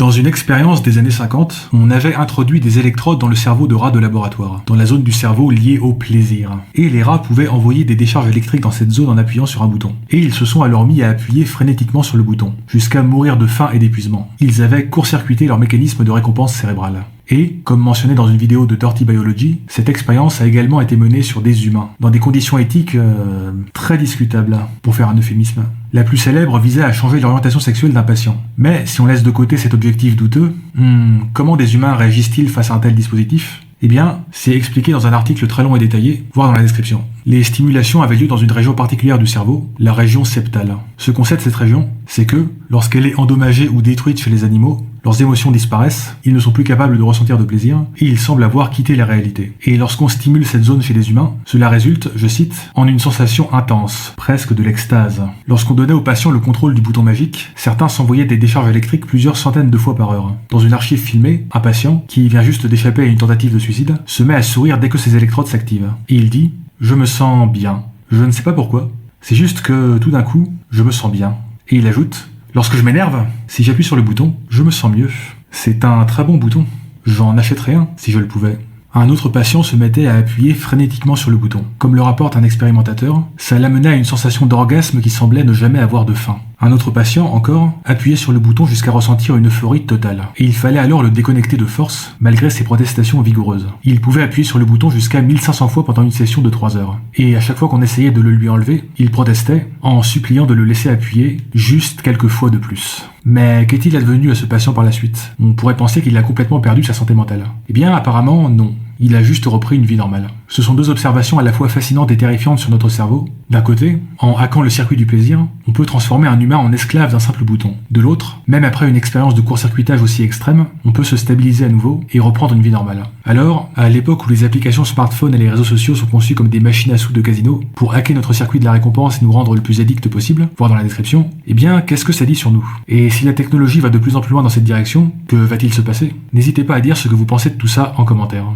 Dans une expérience des années 50, on avait introduit des électrodes dans le cerveau de rats de laboratoire, dans la zone du cerveau liée au plaisir. Et les rats pouvaient envoyer des décharges électriques dans cette zone en appuyant sur un bouton. Et ils se sont alors mis à appuyer frénétiquement sur le bouton, jusqu'à mourir de faim et d'épuisement. Ils avaient court-circuité leur mécanisme de récompense cérébrale. Et, comme mentionné dans une vidéo de Dirty Biology, cette expérience a également été menée sur des humains, dans des conditions éthiques très discutables, pour faire un euphémisme. La plus célèbre visait à changer l'orientation sexuelle d'un patient. Mais si on laisse de côté cet objectif douteux, comment des humains réagissent-ils face à un tel dispositif ? Eh bien, c'est expliqué dans un article très long et détaillé, voire dans la description. Les stimulations avaient lieu dans une région particulière du cerveau, la région septale. Ce qu'on sait de cette région, c'est que, lorsqu'elle est endommagée ou détruite chez les animaux, leurs émotions disparaissent, ils ne sont plus capables de ressentir de plaisir, et ils semblent avoir quitté la réalité. Et lorsqu'on stimule cette zone chez les humains, cela résulte, je cite, en une sensation intense, presque de l'extase. Lorsqu'on donnait aux patients le contrôle du bouton magique, certains s'envoyaient des décharges électriques plusieurs centaines de fois par heure. Dans une archive filmée, un patient, qui vient juste d'échapper à une tentative de suicide, se met à sourire dès que ses électrodes s'activent. Et il dit « Je me sens bien. Je ne sais pas pourquoi. C'est juste que, tout d'un coup, je me sens bien. » Et il ajoute « Lorsque je m'énerve, si j'appuie sur le bouton, je me sens mieux. C'est un très bon bouton. J'en achèterais un si je le pouvais. » Un autre patient se mettait à appuyer frénétiquement sur le bouton. Comme le rapporte un expérimentateur, ça l'amenait à une sensation d'orgasme qui semblait ne jamais avoir de fin. Un autre patient, encore, appuyait sur le bouton jusqu'à ressentir une euphorie totale. Et il fallait alors le déconnecter de force, malgré ses protestations vigoureuses. Il pouvait appuyer sur le bouton jusqu'à 1500 fois pendant une session de 3 heures. Et à chaque fois qu'on essayait de le lui enlever, il protestait, en suppliant de le laisser appuyer juste quelques fois de plus. Mais qu'est-il advenu à ce patient par la suite ? On pourrait penser qu'il a complètement perdu sa santé mentale. Eh bien, apparemment, non. Il a juste repris une vie normale. Ce sont deux observations à la fois fascinantes et terrifiantes sur notre cerveau. D'un côté, en hackant le circuit du plaisir, on peut transformer un humain en esclave d'un simple bouton. De l'autre, même après une expérience de court-circuitage aussi extrême, on peut se stabiliser à nouveau et reprendre une vie normale. Alors, à l'époque où les applications smartphones et les réseaux sociaux sont conçus comme des machines à sous de casino pour hacker notre circuit de la récompense et nous rendre le plus addict possible, voire dans la description, eh bien, qu'est-ce que ça dit sur nous ? Et si la technologie va de plus en plus loin dans cette direction, que va-t-il se passer ? N'hésitez pas à dire ce que vous pensez de tout ça en commentaire.